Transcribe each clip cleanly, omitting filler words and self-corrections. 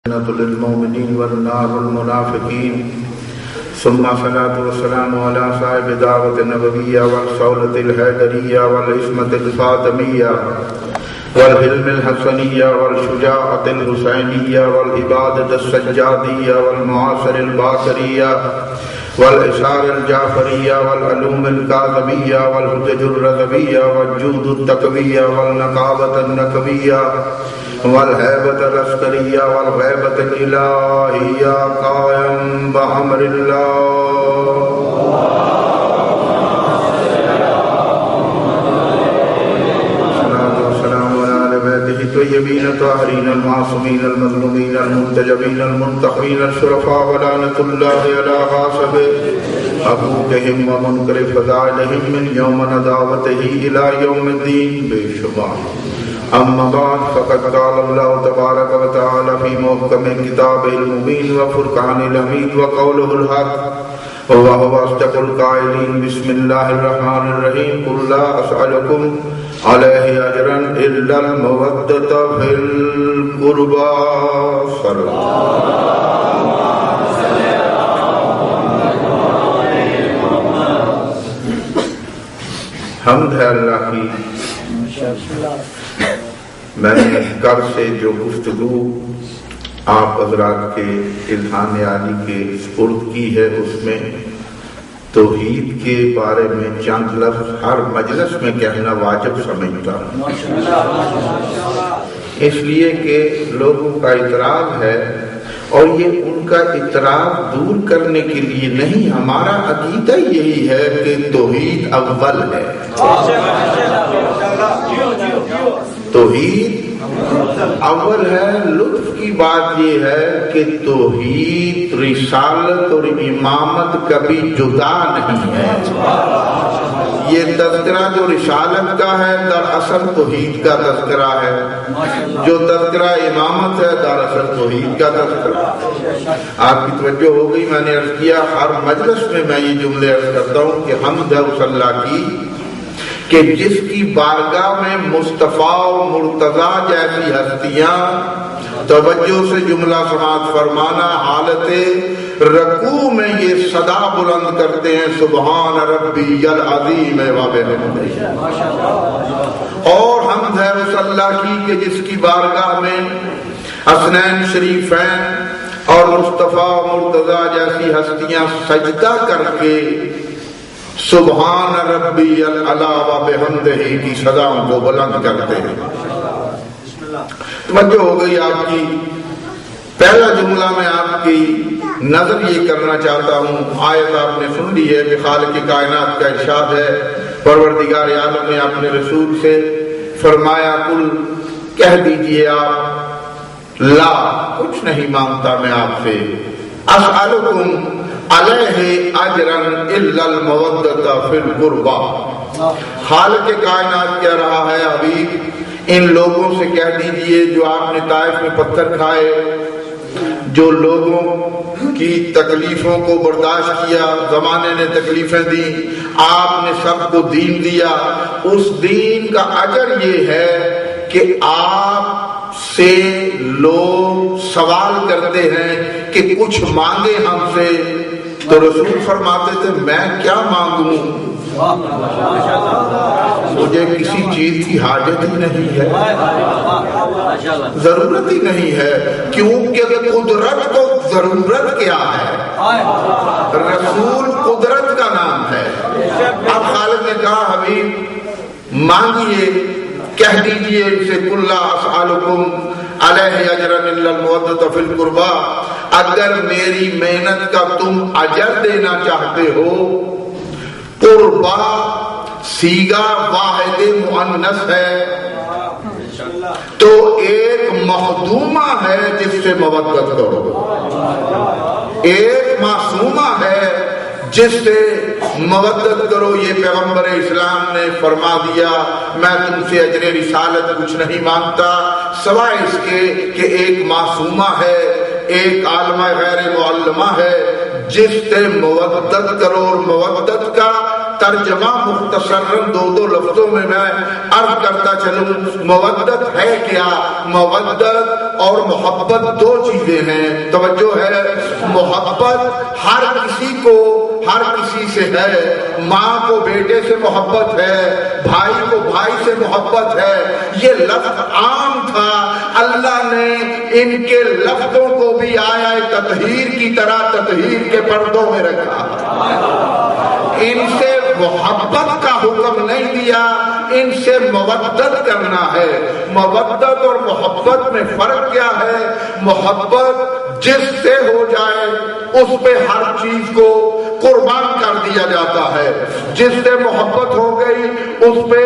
للمؤمنين والنار المنافقين ثم صلاة والسلام على صاحب دعوة النبوية والصولة الحيدرية والعصمة الفاطمية والحلم الحسنية والشجاعة الحسينية والعبادة السجادية والمعاصر الباقرية والإشار الجعفرية والعلوم الكاظمية والحجج الرضوية والجود التقوية والنقابة النقوية والهيبة العسكرية والغيبة الإلهية قائم بأمر الله. الصلاة والسلام على آل بيته الطيبين الطاهرين المعصومين المظلومين المنتجبين المنتقين الشرفاء ولعنة الله على غاصبه حقوقهم ومنكر فضائلهم من يوم نداوته إلى يوم الدين بشباب. اما بعد فقد قال الله تبارك وتعالى في محكم كتابه المبين وفرقان الحميد وقوله الحق وهو أصدق القائلين. بسم الله الرحمن الرحيم. قل لا أسألكم عليه أجرا إلا المودة في القربى. صلى حمد ہے اللہ کی. میں نے کل سے جو گفتگو آپ حضرات کے اذہان عالی کے سپرد کی ہے اس میں توحید کے بارے میں چند لفظ ہر مجلس میں کہنا واجب سمجھتا ہوں، اس لیے کہ لوگوں کا اعتراض ہے اور یہ ان کا اعتراض دور کرنے کے لیے نہیں، ہمارا عقیدہ یہی ہے کہ توحید اول ہے. توحید اول ہے. لطف کی بات یہ ہے کہ توحید رسالت اور امامت کبھی جدا نہیں ہے. یہ تذکرہ جو رسالت کا ہے دراصل توحید کا تذکرہ ہے، جو تذکرہ امامت ہے دراصل توحید کا تذکرہ. آپ کی توجہ ہو گئی. میں نے عرض کیا ہر مجلس میں میں یہ جملے عرض کرتا ہوں کہ حمد ہے اس اللہ کی کہ جس کی بارگاہ میں مصطفیٰ و مرتضیٰ جیسی ہستیاں توجہ سے جملہ سماعت فرمانا حالت رکوع میں یہ صدا بلند کرتے ہیں سبحان ربی العظیم و بحمدہ. اور حمد ہے اس اللہ کی کہ جس کی بارگاہ میں حسنین شریفین اور مصطفیٰ و مرتضیٰ جیسی ہستیاں سجدہ کر کے سبحان ربی العلی و بحمدہ کی صداؤں کو بلند کرتے ہیں. توجہ ہو گئی آپ کی. پہلا جملہ میں آپ کی نظر یہ کرنا چاہتا ہوں. آیت آپ نے سن لی ہے کہ خالق کائنات کا ارشاد ہے، پروردگار عالم نے اپنے رسول سے فرمایا کل کہہ دیجئے آپ لا کچھ نہیں مانگتا میں آپ سے، اسألکم علیہ اجرا الا المودۃ فی القربى. خالق کائنات کہہ رہا ہے حبیب ان لوگوں سے کہہ دیجئے جو آپ نے طائف میں پتھر کھائے، جو لوگوں کی تکلیفوں کو برداشت کیا، زمانے نے تکلیفیں دی، آپ نے سب کو دین دیا، اس دین کا اجر یہ ہے کہ آپ سے لوگ سوال کرتے ہیں کہ کچھ مانگے ہم سے، تو رسول فرماتے تھے میں کیا مانگوں، مجھے کسی چیز کی حاجت ہی نہیں ہے، ضرورت ہی نہیں ہے، کیونکہ قدرت کو ضرورت کیا ہے، رسول قدرت کا نام ہے. اب خالد نے کہا حبیب مانگیے، کہہ دیجئے ان سے کل لا اسألکم علیہ اجرا الا المودۃ فی القربى، اگر میری محنت کا تم اجر دینا چاہتے ہو. قربا صیغہ واحد مؤنث ہے تو ایک مخدومہ ہے جس سے مودت کرو، ایک معصومہ ہے جس سے مودت کرو. یہ پیغمبر اسلام نے فرما دیا میں تم سے اجر رسالت کچھ نہیں مانگتا سوائے اس کے کہ ایک معصومہ ہے، ایک عالمہ غیر معلمہ ہے جس سے مودت کرو، اور مودت کا ترجمہ مختصراً دو لفظوں میں عرض کرتا چلوں. مودت ہے کیا؟ مودت اور محبت دو چیزیں ہیں. توجہ ہے. محبت ہر کسی کو ہر کسی سے ہے. ماں کو بیٹے سے محبت ہے، بھائی کو بھائی سے محبت ہے. یہ لفظ عام تھا. اللہ نے ان کے لفظوں کو بھی آیا تطہیر کی طرح تطہیر کے پردوں میں رکھا. ان سے محبت کا حکم نہیں دیا، ان سے مودت کرنا ہے. مودت اور محبت میں فرق کیا ہے؟ محبت جس سے ہو جائے اس پہ ہر چیز کو قربان کر دیا جاتا ہے. جس سے محبت ہو گئی اس پہ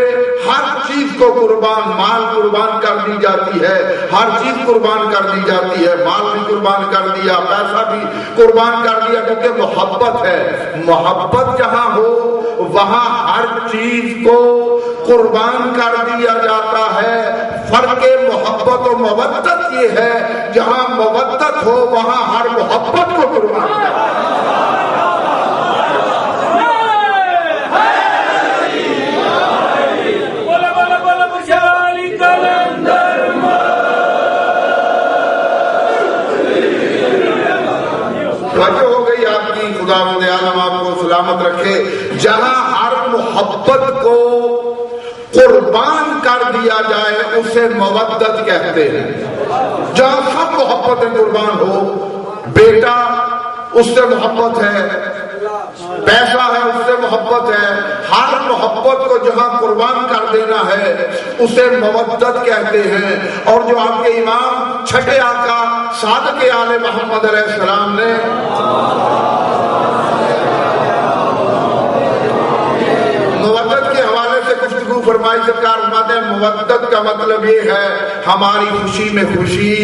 ہر چیز کو قربان، مال قربان کر دی جاتی ہے، ہر چیز قربان کر دی جاتی ہے. مال بھی قربان کر دیا، پیسہ بھی قربان کر دیا، کیونکہ محبت ہے. محبت جہاں ہو وہاں ہر چیز کو قربان کر دیا جاتا ہے. فرق محبت و مودت یہ ہے جہاں مودت ہو وہاں ہر محبت کو قربان کر دیا. توجہ ہو گئی آپ کی. خداوند عالم آپ کو سلامت رکھے. جہاں ہر محبت کو قربان کر دیا جائے اسے مودت کہتے ہیں. جہاں سب محبتیں قربان ہو، بیٹا اس سے محبت ہے، پیسہ ہے اس سے محبت ہے، ہر محبت کو جہاں قربان کر دینا ہے اسے مودت کہتے ہیں. اور جو آپ کے امام چھٹے آقا صادق آل محمد علیہ السلام نے مودت کے حوالے سے گفتگو فرمائی. سرکار فرماتے ہیں مودت کا مطلب یہ ہے ہماری خوشی میں خوشی.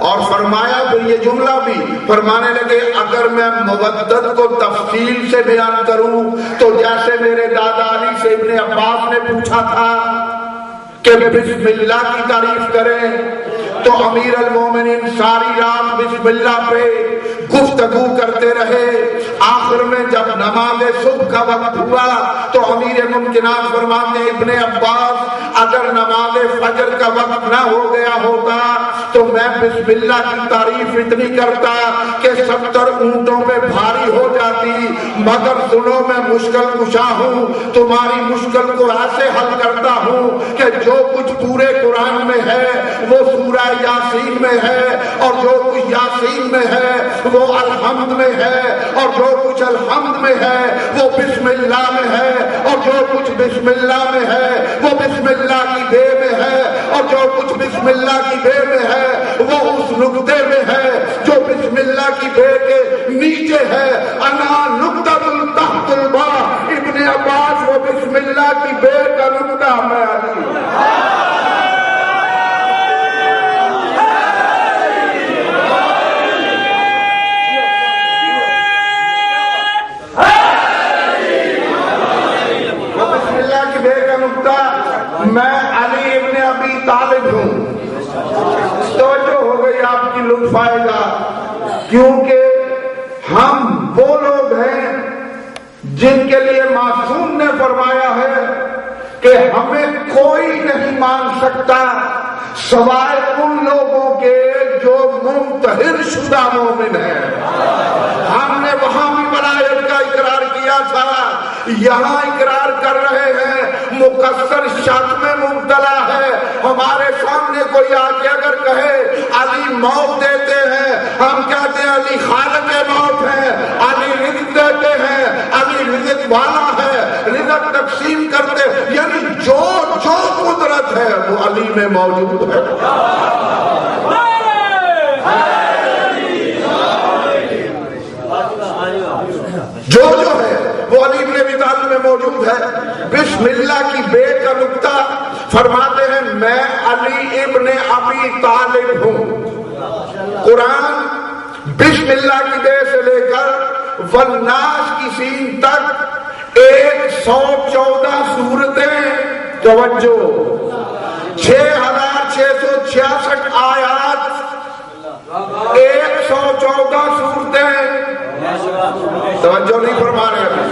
اور فرمایا پھر یہ جملہ بھی فرمانے لگے اگر میں مودت کو تفصیل سے بیان کروں تو جیسے میرے دادا علی سے ابن عباس نے پوچھا تھا کہ بسم اللہ کی تعریف کریں تو امیر المومنین ساری رات بسم اللہ پہ گفتگو کرتے رہے. آخر میں جب نماز صبح کا وقت ہوا تو امیر ممکنات فرماتے ابن عباس اگر نماز فجر کا وقت نہ ہو گیا ہوتا تو میں بسم اللہ کی تعریف اتنی کرتا کہ 70 اونٹوں میں بھاری ہو جاتی. مگر سنو میں مشکل کشا ہوں، تمہاری مشکل کو ایسے حل کرتا ہوں کہ جو کچھ پورے قرآن میں ہے وہ سورہ یاسین میں ہے، اور جو کچھ یاسین میں ہے وہ الحمد میں ہے، اور جو کچھ الحمد میں ہے وہ بسم اللہ میں ہے، اور جو کچھ بسم اللہ میں ہے وہ بسم اللہ کی بے میں ہے، اور جو کچھ بسم اللہ کی بے میں ہے وہ اس نقطے میں ہے جو بسم اللہ کی بے کے نیچے ہے. انا نقطۃ تحت البا. ابن عباس وہ بسم اللہ کی بے کا نقطہ میں علی. میں علی ابن ابی طالب ہوں. توجہ ہو گئی آپ کی. لطف آئے گا کیونکہ ہم وہ لوگ ہیں جن کے لیے معصوم نے فرمایا ہے کہ ہمیں کوئی نہیں مان سکتا سوائے ان لوگوں کے جو منتحر شدہ مومن ہیں. ہم نے وہاں بھی ولایت کا اقرار کیا تھا، یہاں اقرار کر رہے ہیں. مقصر شک میں مبتلا ہے. ہمارے سامنے کوئی آ کے اگر کہے علی موت دیتے ہیں، ہم کہتے ہیں علی خالق موت ہے. علی رزق دیتے ہیں، علی رزق والا ہے، رزق تقسیم کرتے، یعنی جو قدرت ہے وہ علی میں موجود ہے. جو ہے وہ علی ابن ابی طالب میں موجود ہے. بسم اللہ کی بے کا نقطہ فرماتے ہیں میں علی ابن ابی طالب ہوں. قرآن بسم اللہ کی بے سے لے کر والناس کی سین تک 114 سورتیں. توجہ 6666 آیات، 114 سورتیں. توجہ نہیں فرما رہے.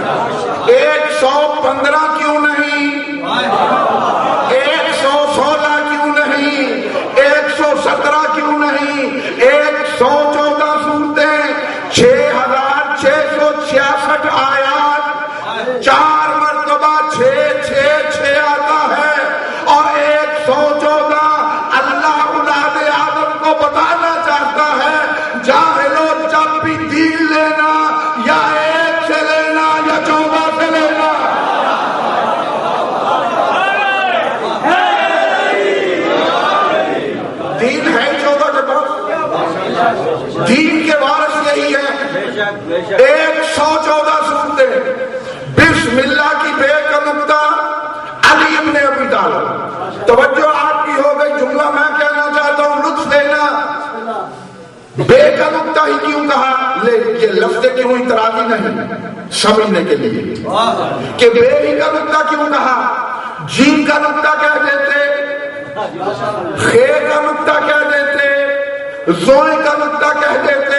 دین کے وارث یہی ہے. 114 سورتیں. بسم اللہ کی بے کا نقطہ علی ابن ابی طالب. توجہ آپ کی ہو گئی. جملہ میں کہنا چاہتا ہوں, لطف دینا. بے کا نقطہ ہی کیوں کہا؟ یہ لفظ کیوں اعتراضی نہیں سمجھنے کے لیے کہ بے ہی کا نقطہ کیوں کہا. جیم کا نقطہ کہہ دیتے, خے کا نقطہ کہہ دیتے, زوئے کا نقطہ کہہ دیتے,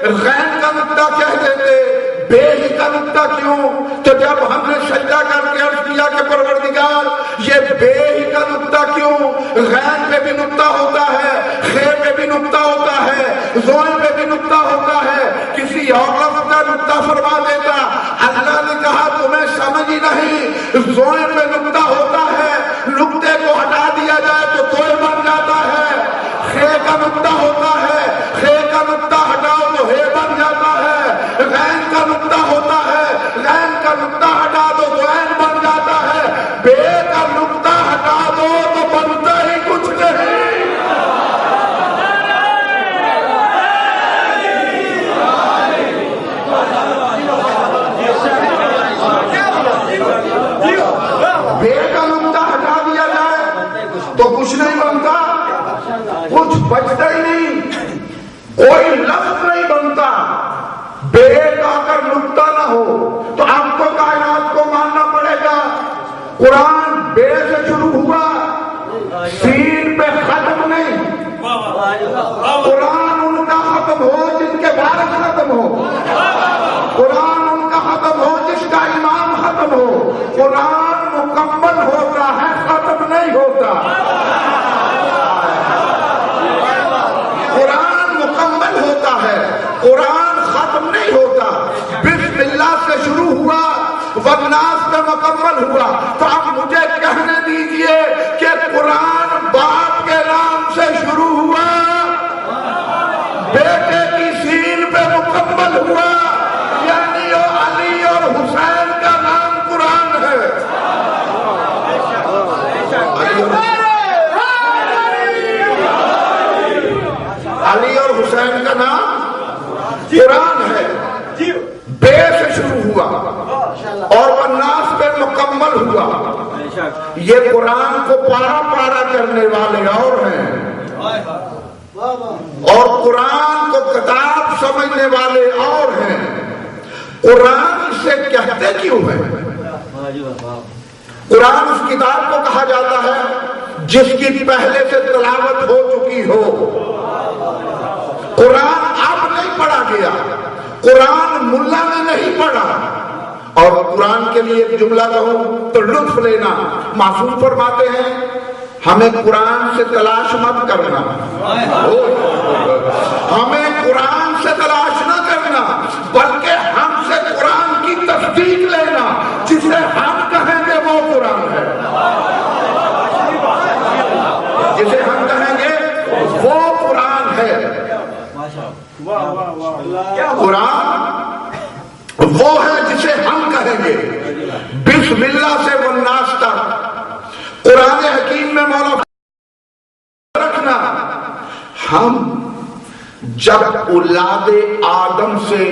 غین کا نقطہ کہہ دیتے. بے ہی کا نقطہ کیوں؟ تو جب ہم نے سجدہ کر کے عرض کیا کہ پروردگار یہ بے ہی کا نقطہ کیوں؟ غین پہ بھی نقطہ ہوتا ہے, خے پہ بھی نقطہ ہوتا ہے, زوئے پہ بھی نقطہ ہوتا ہے, کسی اور لفظ کا نقطہ فرما دیتا. اللہ نے کہا تمہیں سمجھ ہی نہیں, زوئے پہ نقطہ ہوتا ہے, نقطے کو ہٹا دیا جائے تو توئے بن جاتا ہے. خے کا نقطہ ہوتا ہے, خے کا نقطہ ہٹاؤ تو ہے بن جاتا ہے. غین کا نقطہ ہوتا ہے, غین کا نقطہ ہٹا دو تو عین بن جاتا ہے. بے کا نقطہ ہٹا دو تو بنتا ہی کچھ نہیں. بے کا نقطہ ہٹا دیا جائے تو کچھ نہیں بنتا, کچھ بچتا ہی نہیں, کوئی لفظ نہیں بنتا. بے کا اگر نقطہ نہ ہو تو آپ کو کائنات کو ماننا پڑے گا. قرآن بے سے شروع ہوا, سین پہ ختم نہیں. قرآن ان کا ختم ہو جن کے بارش ختم ہو, قرآن ان کا ختم ہو جس کا امام ختم ہو. قرآن مکمل ہوتا ہے, ختم نہیں ہوتا. قرآن مکمل ہوتا ہے, قرآن ختم نہیں ہوتا. بسم اللہ سے شروع ہوا, والناس پہ مکمل ہوا. تو اب مجھے کہنے دیجئے کہ قرآن باپ کے نام سے شروع ہوا, بیٹے کی سین پہ مکمل ہوا, یعنی علی اور حسین کا نام قرآن ہے. علی اور حسین کا نام قرآن ہے. بے سے شروع ہوا اور والناس پہ مکمل ہوا. یہ قرآن کو پارا پارا کرنے والے اور ہیں, اور قرآن کو کتاب سمجھنے والے اور ہیں. قرآن سے کہتے کیوں ہے؟ قرآن اس کتاب کو کہا جاتا ہے جس کی پہلے سے تلاوت ہو چکی ہو. قرآن اب نہیں پڑھا گیا, قرآن ملا نے نہیں پڑھا. اور قرآن کے لیے ایک جملہ کہوں تو لطف لینا. معصوم فرماتے ہیں ہمیں قرآن سے تلاش مت کرنا, ہمیں قرآن سے تلاش نہ کرنا, بلکہ ہم سے قرآن کی تصدیق لینا. جسے ہم کہیں گے وہ قرآن ہے, جسے ہم کہیں گے وہ قرآن ہے. قرآن وہ ہے جسے ہم کہیں گے. بسم اللہ سے والناس تک قرآن حکیم میں مولا رکھنا. ہم جب اولاد آدم سے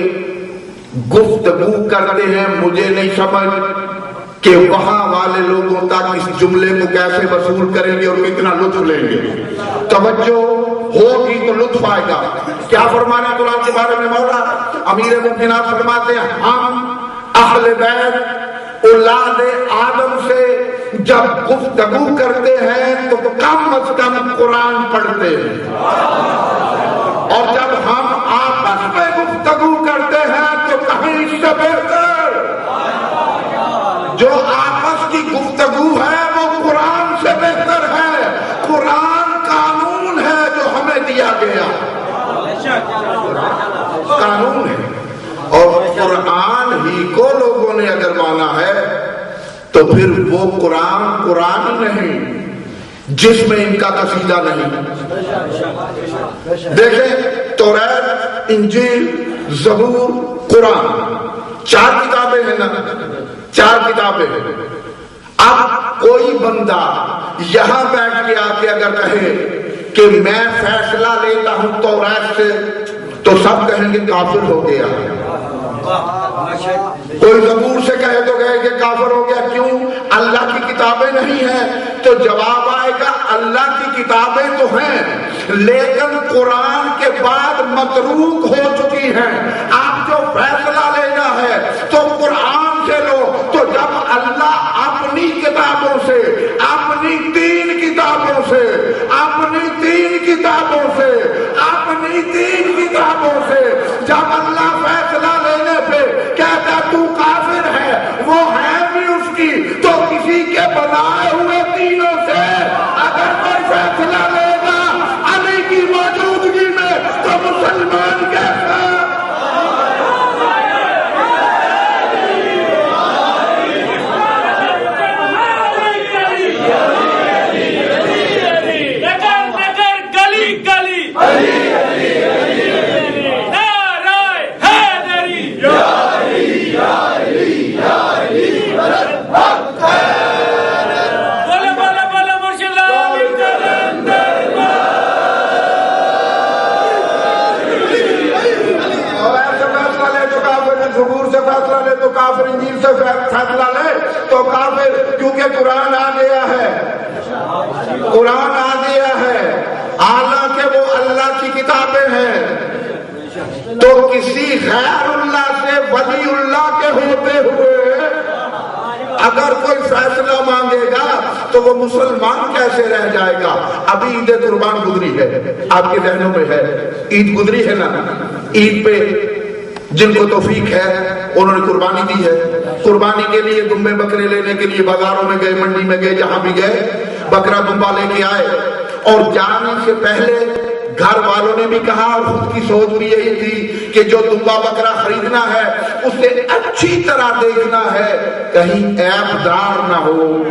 گفتگو کرتے ہیں, مجھے نہیں سمجھ کہ وہاں والے لوگوں تک اس جملے کو کیسے وصول کریں گے اور کتنا لطف لیں گے. توجہ ہوگی تو لطف آئے گا. کیا فرمانا قرآن کے بارے میں مولا؟ امیر مومنین فرماتے ہیں ہم اہل بیت اولاد آدم سے جب گفتگو کرتے ہیں تو کم از کم قرآن پڑھتے ہیں, اور جب ہم آپس میں گفتگو کرتے ہیں تو کہیں اس سے بہتر جو آپس کی گفتگو ہے وہ قرآن سے بہتر ہے. قرآن قانون ہے جو ہمیں دیا گیا, قانون ہے. اور قرآن ہی کو لوگوں نے اگر مانا ہے تو پھر وہ قرآن قرآن نہیں جس میں ان کا قصیدہ نہیں. دیکھیں توریت, انجیل, زبور, قرآن, 4 کتابیں ہیں نا, 4 کتابیں ہیں. اب کوئی بندہ یہاں بیٹھ کے آ کے اگر کہے کہ میں فیصلہ لیتا ہوں توریت سے، تو سب کہیں گے کافر ہو گیا۔ کوئی زبور سے کہے تو کہے کہ کافر ہو گیا، کیوں؟ اللہ کی کتابیں نہیں ہیں۔ تو جواب آئے گا اللہ کی کتابیں تو ہیں لیکن قرآن کے بعد متروک ہو چکی ہیں۔ آپ جو فیصلہ لینا ہے تو قرآن سے لو۔ تو جب اللہ اپنی کتابوں سے، اپنی تین کتابوں سے، اپنی تین کتابوں سے، اپنی تین کتابوں سے جب اللہ فیصلہ لینے پہ کہتا تو کافر ہے، وہ ہے بھی اس کی، تو کسی کے بنائے ہوئے تینوں سے اگر کوئی فیصلہ لے گا علی کی موجودگی میں تو مسلمان کیسا؟ تو کافر، انجیل سے فیصلہ لے تو کافر، کیونکہ قرآن آ گیا ہے، قرآن آ گیا ہے، حالانکہ وہ اللہ کی کتابیں ہیں۔ تو کسی غیر اللہ سے ولی اللہ کے ہوتے ہوئے اگر کوئی فیصلہ مانگے گا تو وہ مسلمان کیسے رہ جائے گا؟ ابھی عید قربان گزری ہے، آپ کے ذہنوں میں ہے، عید گزری ہے نا؟ عید پہ جن کو توفیق ہے انہوں نے قربانی دی ہے۔ قربانی کے لیے دمبے بکرے لینے کے لیے بازاروں میں گئے، منڈی میں گئے، جہاں بھی گئے بکرا دمبا لے کے آئے، اور جانے سے پہلے گھر والوں نے بھی کہا اور خود کی سوچ بھی یہی تھی کہ جو دمبا بکرا خریدنا ہے اسے اچھی طرح دیکھنا ہے، کہیں عیب دار نہ ہو،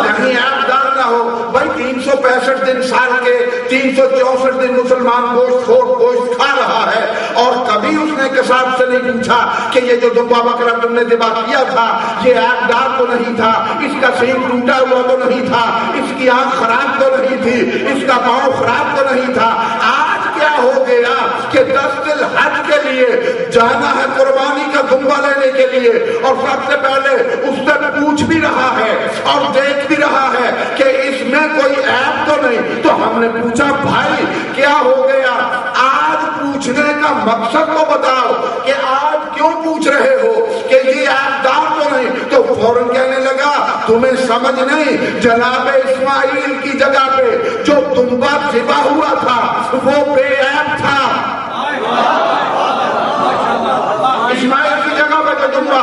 کہیں عیب دار نہ ہو۔ بھائی 365 دن سال کے 364 دن مسلمان گوشت کھا رہا ہے، اور کبھی اس نے کساب سے نہیں پوچھا کہ یہ جو دمبا بکرا تم نے ذبح کیا تھا یہ عیب دار تو نہیں تھا، اس کا سینگ ٹوٹا ہوا تو نہیں تھا، اس کی آنکھ خراب تو نہیں تھی، اس کا پاؤں خراب تو نہیں تھا۔ آج کیا ہو گیا کہ 10 ذی الحج کے لیے جانا ہے قربانی کا دمبا لینے کے لیے، اور سب سے پہلے اس سے پوچھ بھی رہا ہے اور دیکھ بھی رہا ہے کہ اس میں کوئی عیب تو نہیں۔ تو ہم نے پوچھا بھائی کیا ہو گیا؟ آج پوچھنے کا مقصد تو بتاؤ کہ آج کیوں پوچھ رہے ہو کہ یہ عیب دار تو نہیں؟ تو فوراً کہنے لگا تمہیں سمجھ نہیں، جناب اسماعیل کی جگہ پہ جو دمبا ذبح ہوا تھا وہ بے عیب تھا۔ اسماعیل کی جگہ پہ جو دمبا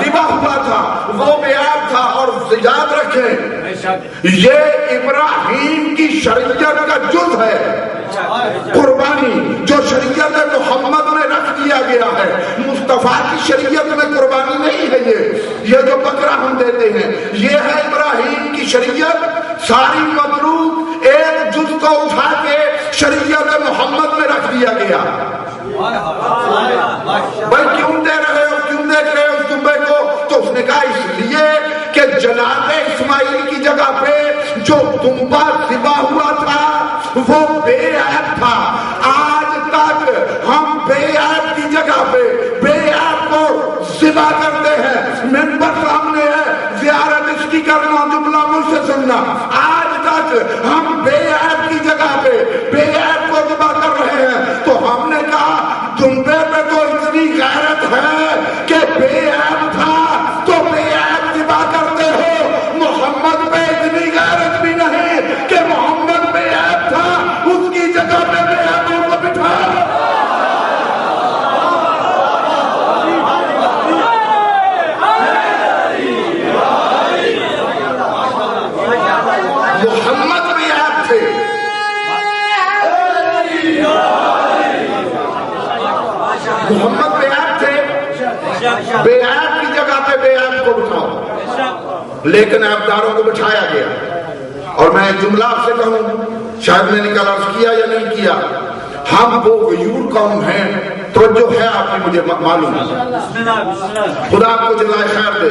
ذبح ہوا تھا وہ بے عیب تھا۔ اور یاد رکھیں یہ ابراہیم کی شریعت کا جز ہے، قربانی جو شریعت محمد میں رکھ دیا گیا ہے، مصطفیٰ کی شریعت میں قربانی نہیں ہے۔ یہ جو بکرا ہم دیتے ہیں یہ ہے ابراہیم کی شریعت، ساری متروک ایک جز کو اٹھا کے شریعت محمد میں رکھ دیا گیا۔ بھائی کیوں دے رہے ہو، کیوں دیکھ رہے ہو اس دمبے کو؟ تو اس نے کہا اس لیے کہ جناب اسماعیل کی جگہ پہ جو دمبا ذبح ہوا تھا وہ بے عیب تھا۔ آج تک ہم بے عیب کی جگہ پہ بے عیب کو ذبح کرتے ہیں، منبر سامنے ہے، زیارت اس کی کرنا، جملہ مجھ سے سننا۔ آج تک ہم بے عیب کی جگہ پہ بے عیب کو ذبح کر رہے ہیں۔ تو ہم نے کہا دمبے پہ تو اتنی غیرت ہے کہ بے عیب تھا تو بے عیب ذبح کرتے ہو، محمد پہ اتنی غیرت بھی نہیں کہ محمد بے عیب تھا اس کی جگہ پہ بے عیبوں کو بٹھا۔ محمد بے عیب تھے، محمد بے عیب تھے، بے عیب کی جگہ پہ بے عیب کو بٹھاؤ، لیکن عیبداروں کو بٹھایا گیا۔ اور میں ایک جملہ آپ سے کہوں، شاید میں نے کل عرض کیا یا نہیں کیا، ہم وہ غیور قوم ہیں، توجہ ہے آپ کی مجھے معلوم ہے، خدا آپ کو جزائے خیر دے،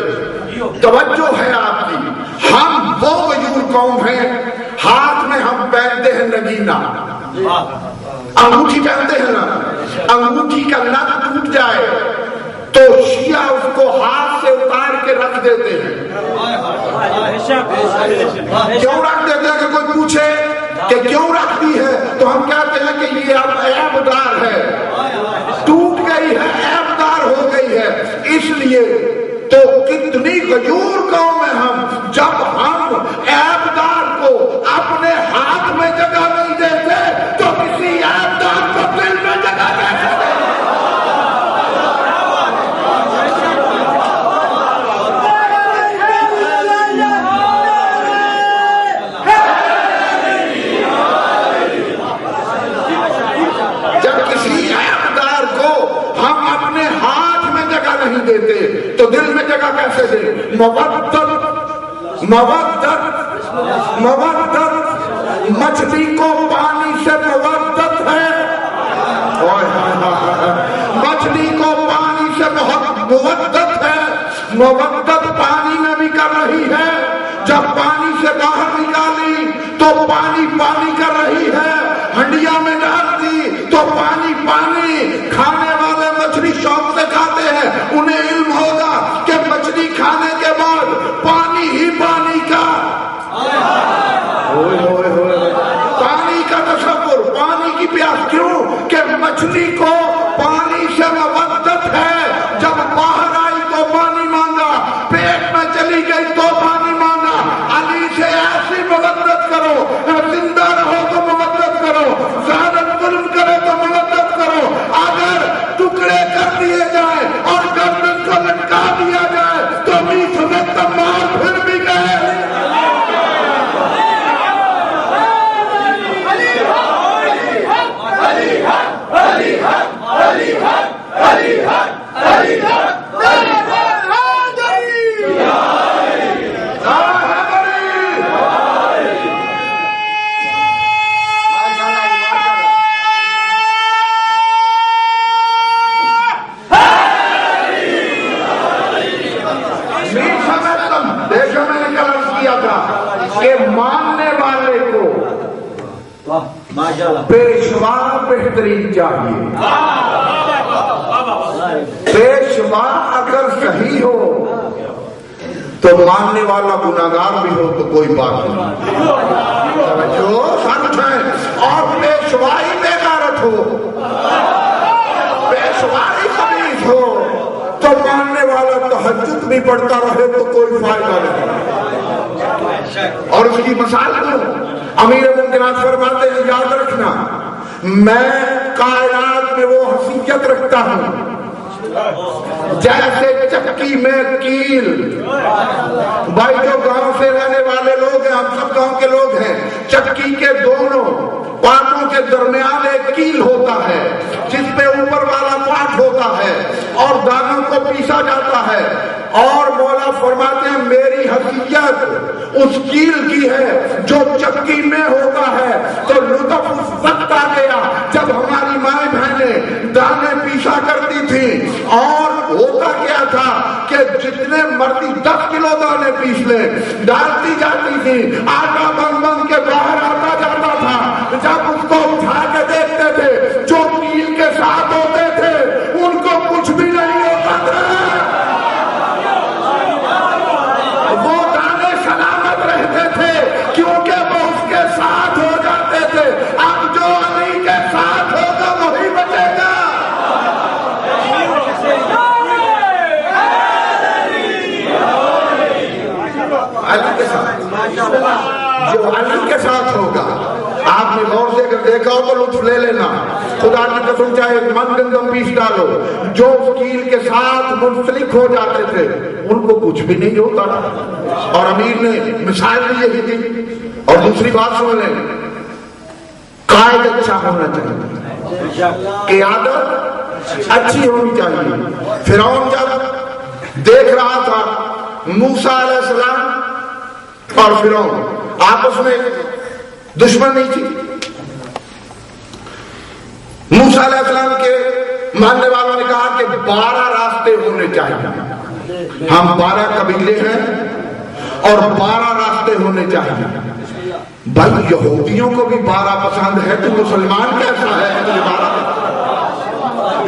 توجہ ہے آپ کی، ہم وہ غیور قوم ہیں، ہاتھ میں ہم پہنتے ہیں نگینا، انگوٹھی پہنتے ہیں نا، انگوٹھی کا نک ٹوٹ جائے تو شیعہ اس کو ہاتھ سے اتار کے رکھ دیتے ہیں۔ کیوں رکھ دیتے ہیں؟ کہ کوئی پوچھے کہ کیوں رکھتی ہے تو ہم کہتے ہیں کہ یہ اب عیبدار ہے، ٹوٹ گئی ہے، عیبدار ہو گئی ہے۔ اس لیے تو کتنی غیور قوم ہیں ہم، جب ہم عیبدار کو اپنے ہاتھ میں جگہ نہیں دیتے تو کسی عیبدار کو دل میں جگہ کیسے دیں؟ نہیں دیتے تو دل میں جگہ کیسے دیں؟ مودت، مچھلی کو پانی سے مودت ہے، مچھلی کو پانی سے بہت مودت ہے، مودت پانی میں بھی کر رہی ہے، جب پانی سے باہر نکالی تو پانی پانی کر رہی ہے، ہنڈیا میں ڈال دی تو پانی پانی۔ کھانے والے مچھلی شوق سے کھاتے ہیں، انہیں علم ہوگا کہ مچھلی کھانے کے بعد پانی ہی پانی کا، پانی کا تصور، پانی کی پیاس۔ کیوں کہ مچھلی کو پانی سے مودت ہے، جب باہر آئی تو پانی مانگا، پیٹ میں چلی گئی تو پانی مانگا۔ علی سے ایسی مودت کرو، زندہ رہو تو مودت کرو، زیادہ ظلم کرے تو مودت کرو۔ اگر ٹکڑے کر دیے جائے اور گردن کو لٹکا دیا جائے تو بیچ میں تمام پھر بھی گئے۔ کہ ماننے والے کو پیشوا بہترین چاہیے، پیشوا اگر صحیح ہو تو ماننے والا گناہگار بھی ہو تو کوئی بات نہیں، جو سچ ہے، اور پیشوائی بے غیرت ہو، پیشوائی خبیث ہو تو ماننے والا تہجد بھی پڑھتا رہے تو کوئی فائدہ نہیں۔ اور اس کی مثال دوں، امیر ممکنات فرماتے ہیں یاد رکھنا میں کائنات میں وہ حیثیت رکھتا ہوں جیسے چکی میں کیل۔ بھائی جو گاؤں سے رہنے والے لوگ ہیں، ہم سب گاؤں کے لوگ ہیں، چکی کے دونوں پارٹوں کے درمیان ایک کیل ہوتا ہے جس پہ اوپر والا پارٹ ہوتا ہے اور دانوں کو پیسا جاتا ہے، اور مولا فرماتے ہیں میری حیثیت اس کیل کی ہے جو چکی میں ہوتا ہے۔ تو لطف اس وقت آ گیا جب ہماری مائیں بہنیں دانے پیسا کرتی تھی، اور ہوتا کیا تھا کہ جتنے مرضی 10 کلو دانے پیس لے ڈالتی جاتی تھی، آٹا بن بن کے باہر آتا جاتا تھا۔ جب اس کو اٹھا کے دیکھتے تھے جو کیل کے ساتھ ہوتے تھے ان کو کچھ بھی نہیں ہوتا تھا، وہ دانے سلامت رہتے تھے کیونکہ وہ اس کے ساتھ ہو جاتے تھے۔ اب جو علی کے ساتھ ہوگا وہی بچے گا۔ علی کے ساتھ، جو علی کے ساتھ ہوگا، آپ نے غور سے اگر دیکھا ہو تو لطف لے لینا، خدا کی قسم چاہے من گندم پیس ڈالو، جو وکیل کے ساتھ منسلک ہو جاتے تھے ان کو کچھ بھی نہیں ہوتا تھا۔ اور امیر نے مثال بھی یہی دی۔ اور دوسری بات سن لیں، قائد اچھا ہونا چاہیے، قیادت اچھی ہونی چاہیے۔ فرعون جب دیکھ رہا تھا موسیٰ علیہ السلام اور فرعون آپس میں دشمن نہیں تھی، موسیٰ علیہ السلام کے ماننے والوں نے کہا کہ 12 راستے ہونے چاہیے، ہم 12 قبیلے ہیں اور 12 راستے ہونے چاہیے۔ بھائی یہودیوں کو بھی 12 پسند ہے، تو مسلمان کیسا ہے تجھے 12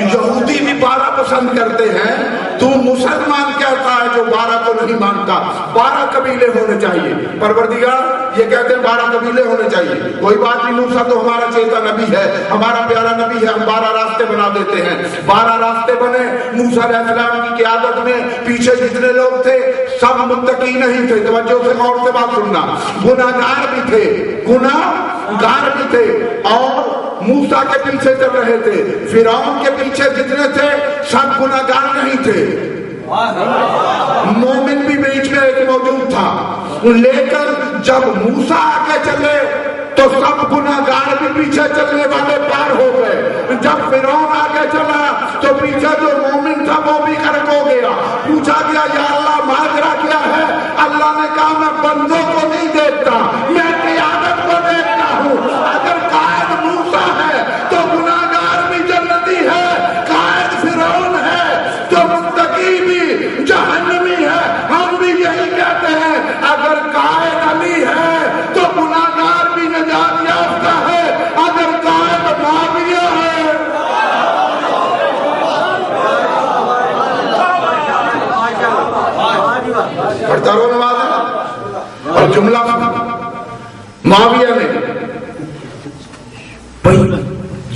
یہودی بھی 12 پسند کرتے ہیں، تو مسلمان کہتا ہے جو 12 کو نہیں مانتا؟ 12 قبیلے ہونے چاہیے، پروردگار یہ کہتے ہیں 12 قبیلے ہونے چاہیے، کوئی بات نہیں، موسیٰ تو ہمارا چیتا نبی ہے، ہمارا پیارا نبی ہے، ہم 12 راستے بنا دیتے ہیں۔ 12 راستے بنے، موسیٰ علیہ السلام کی قیادت میں، پیچھے جتنے لوگ تھے سب متقی نہیں تھے، توجہ سے غور سے بات سننا، گناہگار بھی تھے، گناہگار بھی تھے، اور موسیٰ کے پیچھے چل رہے تھے۔ فرعون کے پیچھے جتنے تھے سب گناہگار نہیں تھے، مومن بھی بیچ میں ایک موجود تھا، لیکن جب موسیٰ آگے چلے تو سب گناہگار بھی پیچھے چلنے والے پار ہو گئے، جب فرعون آگے چلا تو پیچھے جو مومن تھا وہ بھی غرق ہو گیا۔ پوچھا گیا یا اللہ ماجرا کیا ہے؟ اللہ نے کہا میں بندوں کو نہیں دیکھتا، میں قیادت کو دیکھتا ہوں، اگر قائد موسیٰ ہے تو گناہگار بھی جنتی ہے، قائد فرعون ہے تو متقی بھی جہنمی ہے۔ ہم بھی یہی کہتے ہیں اگر قائد علی ہے تو گناہگار بھی نجات یافتہ ہے، اگر قائد معاویہ ہے۔ پڑھتا رہو نماز، اور جملہ معاویہ نے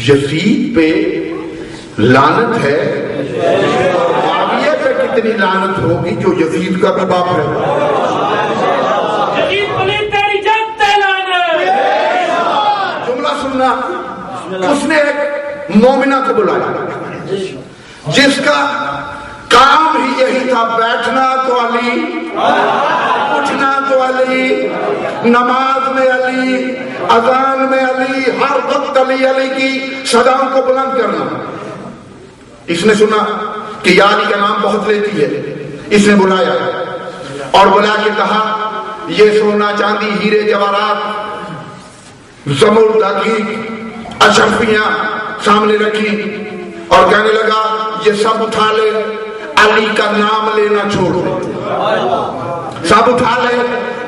یزید پہ لعنت ہے، معاویہ پہ کتنی لعنت ہوگی جو یزید کا بھی باپ ہے؟ جملہ سننا، اس نے ایک مومنہ کو بلایا جس کا کام ہی یہی تھا، بیٹھنا تو علی، اٹھنا تو علی، نماز میں علی، اذان میں علی، ہر وقت علی علی کی صداؤں کو بلند کرنا۔ اس نے سنا کہ یا علی کا نام بہت لیتی ہے، اس نے بلایا اور بلا کے کہا یہ سونا چاندی ہیرے جواہرات زمرد عقیق اشرفیاں سامنے رکھی اور کہنے لگا یہ سب اٹھا لے، علی کا نام لینا چھوڑ دے، سب اٹھا لے۔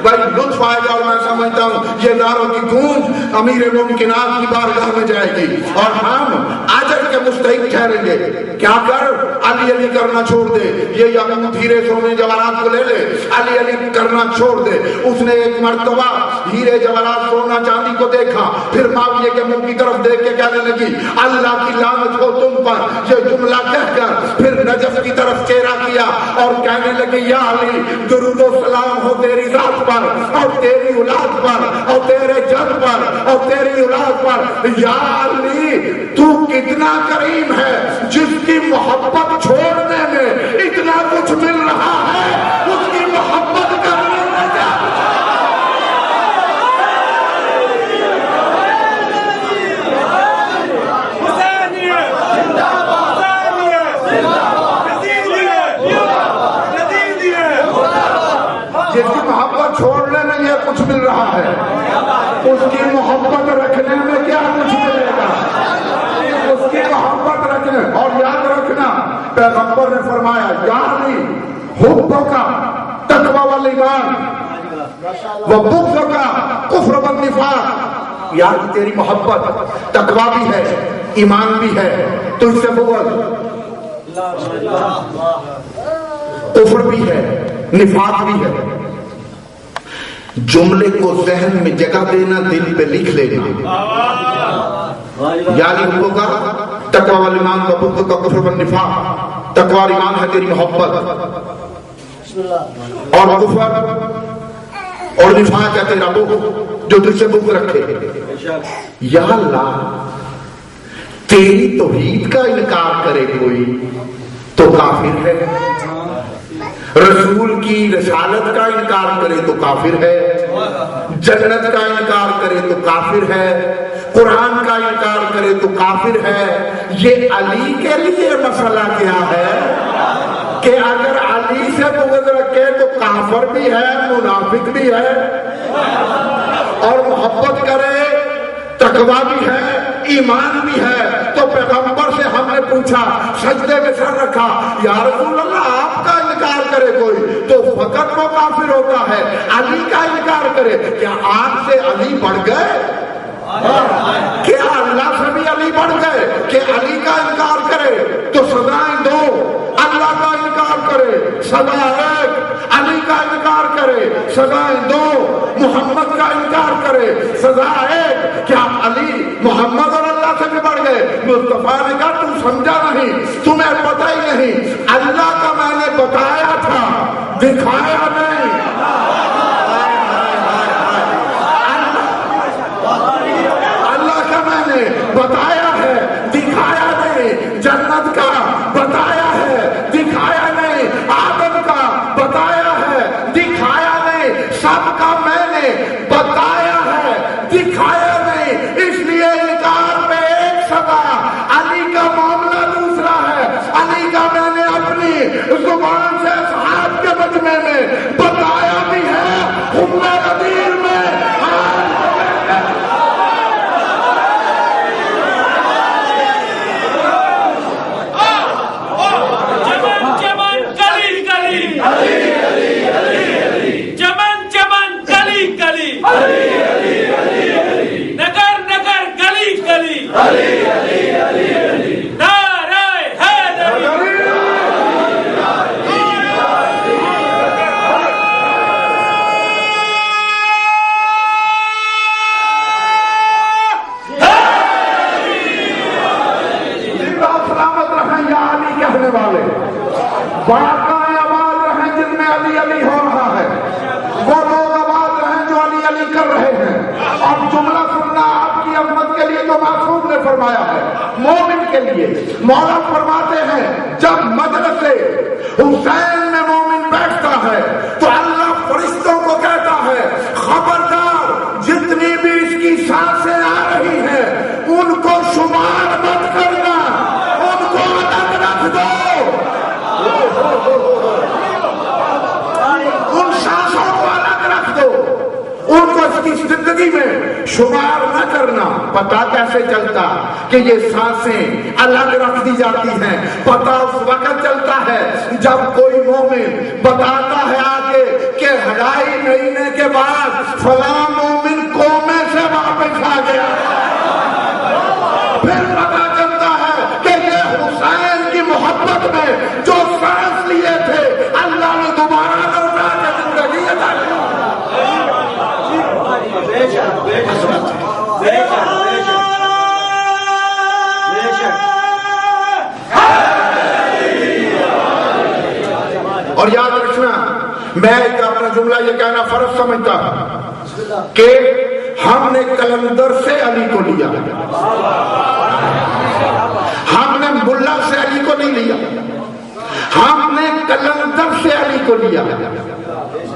بڑی لطف آئے گا اور میں سمجھتا ہوں یہ نعروں کی گونج امیر ممکنات کی بارگاہ میں جائے گی اور ہم اجر کے مستحق ٹھہریں گے۔ کیا کر؟ علی علی کرنا چھوڑ دے، یہ یاقوت ہیرے سونے جواہرات کو لے لے، علی علی کرنا چھوڑ دے۔ اس نے ایک مرتبہ ہیرے جواہرات سونا چاندی کو دیکھا، پھر معاویہ کے منہ کی طرف دیکھ کے کہنے لگی اللہ کی لعنت ہو تم پر، یہ جملہ کہہ کر پھر نجف کی طرف چہرہ کیا اور کہنے لگی یا علی درود و سلام ہو تیری ذات پر اور تیری اولاد پر اور تیرے جد پر اور تیری اولاد پر۔ یا علی تو کتنا کریم ہے، جس کی محبت چھوڑنے میں اتنا کچھ مل رہا ہے، اس کی محبت کرنے میں کیا؟ جس کی محبت چھوڑنے میں یہ کچھ مل رہا ہے، اس کی محبت رکھنے میں کیا کچھ ملے گا؟ اس کی محبت رکھنے، اور یاد رکھنا پیغمبر نے فرمایا یا علی حبوں کا تقوی والایمان وبغض کا کفر والنفاق، یاد تیری محبت تقوی بھی ہے، ایمان بھی ہے، تجھ سے بغض کفر بھی ہے، نفاق بھی ہے۔ جملے کو ذہن میں جگہ دینا، دل پہ لکھ لینا۔ یعنی حبوں کا تقوی والایمان وبغض کا کفر والنفاق، تقوی اور ایمان ہے تیری محبت، اور کفر اور نفاق ہے تیرا بغض جو تجھ سے بغض رکھے۔ یا اللہ تیری توحید کا انکار کرے کوئی تو کافر ہے، رسول کی رسالت کا انکار کرے تو کافر ہے، جنت کا انکار کرے تو کافر ہے، قرآن کا انکار کرے تو کافر ہے۔ یہ علی کے لیے مسئلہ کیا ہے کہ اگر علی سے بغض رکھے تو کافر بھی ہے، منافق بھی ہے، اور محبت کرے تقوی بھی ہے، ایمان بھی ہے۔ تو پیغمبر سے ہم نے پوچھا، سجدے میں سر رکھا، یا رسول اللہ آپ کا انکار کرے کوئی تو فقط وہ کافر ہوتا ہے. علی کا انکار کرے, کیا آپ سے علی بڑھ گئے؟ کیا اللہ سے بھی علی بڑھ گئے کہ علی کا انکار کرے تو سزائیں دو, اللہ کا انکار کرے سزا ایک, علی کا انکار کرے سزائیں دو, محمد کا انکار کرے سزا ایک. کیا علی محمد اور اللہ سے بھی بڑھ گئے؟ مصطفیٰ نے کہا تم سمجھا نہیں, تمہیں پتہ ہی نہیں, اللہ کا میں نے بتایا تھا دکھایا نہیں. بتایا ہے دکھایا نہیں, جنت کا بتایا ہے دکھایا نہیں, آدم کا بتایا ہے دکھایا نہیں, سب کا میں نے بتایا ہے دکھایا نہیں. اس لیے انکار میں ایک سزا, علی کا معاملہ دوسرا ہے. علی کا میں نے اپنی زبان سے اصحاب کے مجمع میں بتایا بھی ہے, حکم غدیر میں باقی آباد رہیں جن میں علی علی ہو رہا ہے, وہ لوگ آباد رہیں جو علی علی کر رہے ہیں. اور جملہ سننا آپ کی عظمت کے لیے جو معصوم نے فرمایا ہے, مومن کے لیے مولا فرماتے ہیں جب مجلس حسین میں مومن بیٹھتا ہے تو اللہ فرشتوں کو کہتا ہے خبردار جتنی بھی اس کی سانسیں آ رہی ہیں ان کو شمار مت کرنا, ان کو الگ رکھ دو, ان سانسوں کو الگ رکھ دو, ان کو اس کی زندگی میں شمار نہ کرنا. پتہ کیسے چلتا کہ یہ سانسیں الگ رکھ دی جاتی ہیں؟ پتہ اس وقت چلتا ہے جب کوئی مومن بتاتا ہے آگے کہ 2.5 مہینے کے بعد فلاں مومن کومے سے واپس آ گیا. پھر پتہ چلتا ہے کہ یہ حسین کی محبت میں جو سانس لیے تھے اللہ نے دوبارہ لوٹا کے زندگی عطا کی. اور یاد رکھنا, میں ایک اپنا جملہ یہ کہنا فرض سمجھتا کہ ہم نے کلندر سے علی کو لیا, ہم نے ملا سے علی کو نہیں لیا, ہم نے کلندر سے علی کو لیا.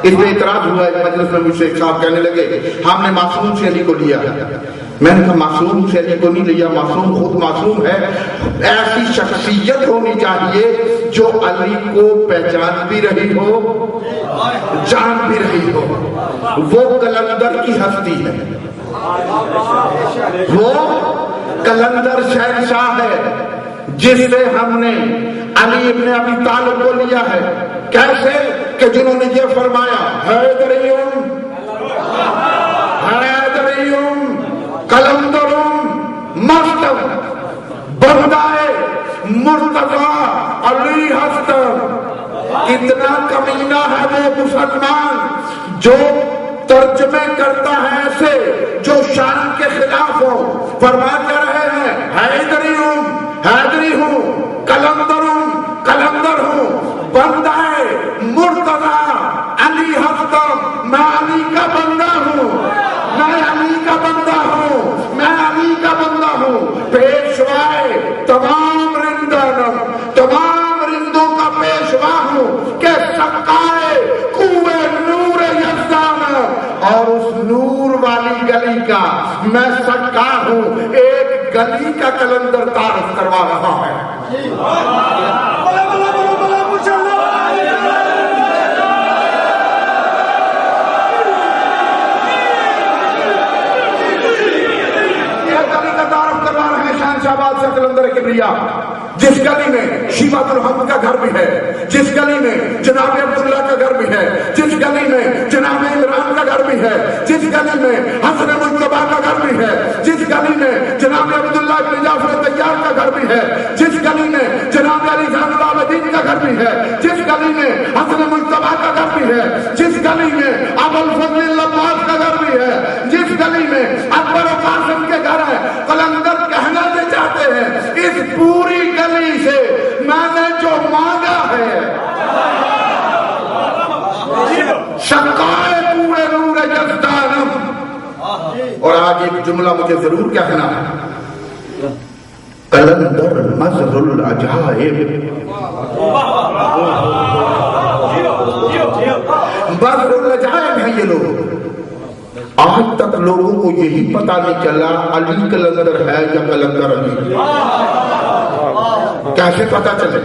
اس پہ اعتراض ہوا ایک مجلس میں, مجھ سے ایک صاحب کہنے لگے ہم نے معصوم سے علی کو لیا. میں نے کہا معصوم سے علی کو نہیں لیا, معصوم خود معصوم ہے. ایسی شخصیت ہونی چاہیے جو علی کو پہچان بھی رہی ہو جان بھی رہی ہو. وہ کلندر کی ہستی ہے, وہ کلندر شہنشاہ ہے جس سے ہم نے علی ابن ابی طالب کو لیا ہے. کیسے کہ جنہوں نے یہ فرمایا حیدریون حیدریون کلندرون مستم بندائے مرتضی علی ہستم. کتنا کمینہ ہے وہ مسلمان جو ترجمے کرتا ہے ایسے جو شان کے خلاف ہو. فرماتے رہے ہیں حیدری ہوں حیدری ہوں, کلندر ہوں کلندر ہوں, بندہ مرتضی علی ہستم. میں علی کا بندہ ہوں, میں علی کا بندہ ہوں, میں علی کا بندہ ہوں. پیشوائے تمام رندانم, تمام رندوں کا پیشوا ہوں کہ سقائے کوئے نور یزدان, اور اس نور والی گلی کا میں سقا ہوں. ایک گلی کا کلندر تعارف کروا رہا ہے. شہباز سے کلندر کبریا جس گلی میں شیبۃ الحمد کا گھر بھی ہے، جس گلی میں جناب عبداللہ کا گھر بھی ہے، جس گلی میں جناب عمران کا گھر بھی ہے، جس گلی میں حسن مجتبیٰ کا گھر بھی ہے، جس گلی میں جناب عبداللہ بن جعفر طیار کا گھر بھی ہے، جس گلی میں جناب علی زین العابدین کا گھر بھی ہے، جس گلی میں حسن مجتبیٰ کا گھر بھی ہے، جس گلی میں ابوالفضل العباس کا گھر بھی ہے، جس گلی میں اکبر و قاسم کے گھر ہے، قلندر کہنا چاہتے ہیں اس پوری گلی سے میں نے جو مانگا ہے شقائے پورے نور جزدانم. اور آج ایک جملہ مجھے ضرور کہنا ہے، قلندر مظہر العجائب، مظہر العجائب ہیں یہ لوگ. آج تک لوگوں کو یہی پتا نہیں چلا علی قلندر ہے یا قلندر علی. کیسے پتا چلے؟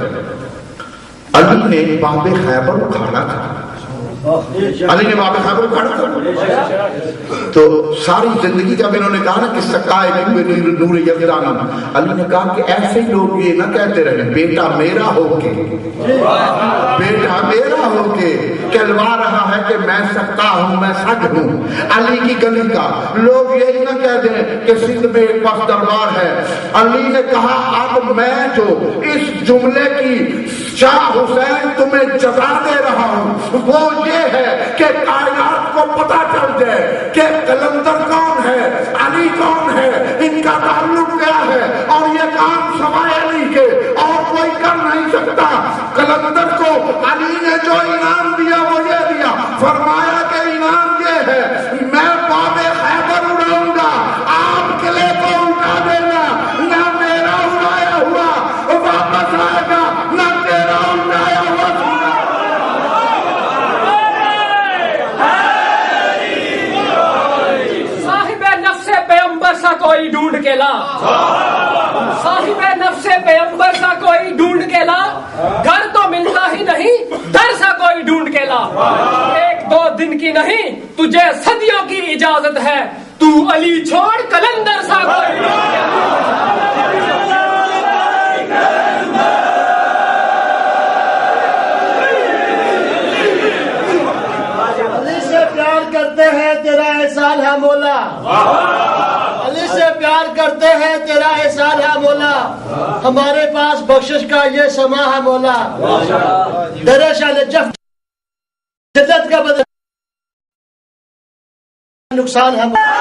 علی نے باب خیبر اکھاڑا تھا، علی نے باب خیبر اکھاڑا تھا. تو ساری زندگی جب انہوں نے کہا نا کہ سقائے نور یزدانم، علی نے کہا کہ ایسے ہی لوگ یہ نہ کہتے رہے بیٹا میرا ہو کے، بیٹا میرا ہو کے کہلوا رہا ہے کہ میں سکتا ہوں، میں سگ ہوں علی کی گلی کا. لوگ یہی نہ کہہ دیں کہ سندھ میں ایک پاس دربار ہے. علی نے کہا اب میں جو اس جملے کی شاہ حسین تمہیں جزا دے رہا ہوں وہ یہ ہے کہ کائنات کو پتا چل جائے کہ قلندر کون ہے، علی کون ہے، ان کا تعلق کیا ہے، اور یہ کام سوائے علی کے اور کوئی کر نہیں سکتا. قلندر کو علی نے جو انعام دیا وہ یہ دیا، فرمایا کہ انعام یہ ہے میں باب خیبر اڑاؤں گا، آپ قلعے کو اٹھا دینا، نہ میرا اڑایا ہوا واپس آئے گا نہ تیرا اڑایا ہوا. صاحب نفس پیغمبر سا کوئی ڈھونڈ کے لا، صاحب نفس پیغمبر سا کوئی ڈھونڈ کے لا، گھر تو ملتا ہی نہیں در سا کوئی ڈھونڈ کے لا. ایک دو دن کی نہیں تجھے صدیوں کی اجازت ہے، تو علی چھوڑ قلندر سا کوئی ڈھونڈ کے لا. علی سے پیار کرتے ہیں تیرا احسان ہے مولا، علی سے پیار کرتے ہیں تیرا احسان ہے مولا، ہمارے پاس بخشش کا یہ سما ہے مولا. در شان جف شدت کا بدل نقصان ہے مولا.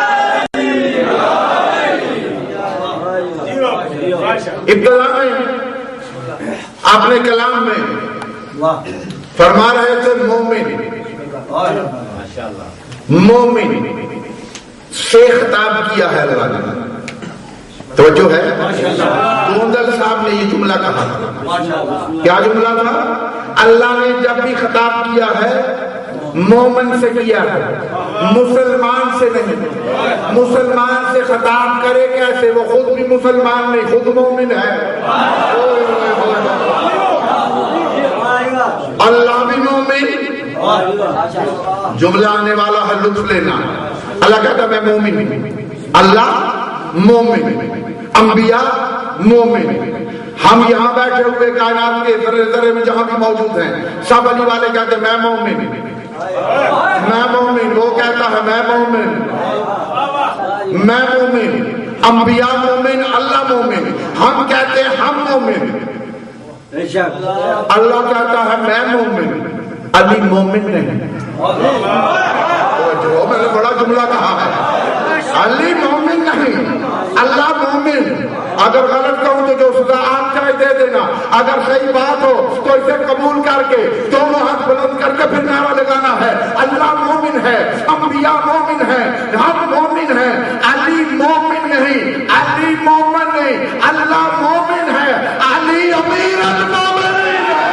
ابتدا میں آپ نے کلام میں فرما رہے تھے مومن، مومن سے خطاب کیا ہے اللہ نے. توجہ ہے، گوندل صاحب نے یہ جملہ کہا، کیا جملہ تھا؟ اللہ نے جب بھی خطاب کیا ہے مومن سے کیا ہے، مسلمان سے نہیں. مسلمان سے خطاب کرے کیسے؟ وہ خود بھی مسلمان نہیں، خود مومن ہے. اللہ بھی مومن. جملہ آنے والا ہے، لطف لینا. اللہ کہتا ہے میں مومن ہوں، اللہ مومن، انبیاء مومن. ہم یہاں بیٹھے ہوئے کائنات کے ذرے ذرے میں جہاں بھی موجود ہیں سب علی والے کہتے ہیں میں مومن، میں مومن. وہ کہتا ہے میں مومن، میں مومن. انبیاء مومن، اللہ مومن. ہم کہتے ہیں ہم مومن، اللہ کہتا ہے میں مومن، علی مومن نہیں. جو میں نے بڑا جملہ کہا ہے، علی مومن نہیں، اللہ مومن. اگر غلط کہوں تو جو سزا آپ چاہے دے دینا، اگر صحیح بات ہو تو اسے قبول کر کے دونوں ہاتھ بلند کر کے پھر نعرہ لگانا ہے اللہ مومن ہے، انبیاء مومن ہے، ہم مومن ہیں. علی مومن نہیں، علی مومن نہیں، اللہ مومن ہے، علی امیر المومنین ہے.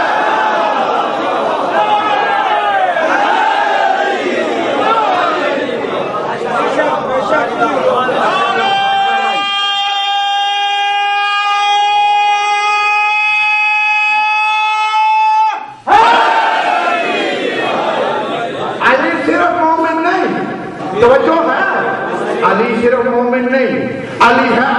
توجہ ہے، علی صرف مومن نہیں، علی ہے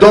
2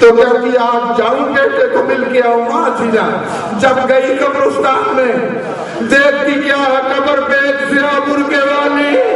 تو کہتی آج جاؤں بیٹے کو مل کے آؤں آسینا. جب گئی قبرستان میں دیکھتی کیا ہے قبر پہ ایک سیاہ برقعے والی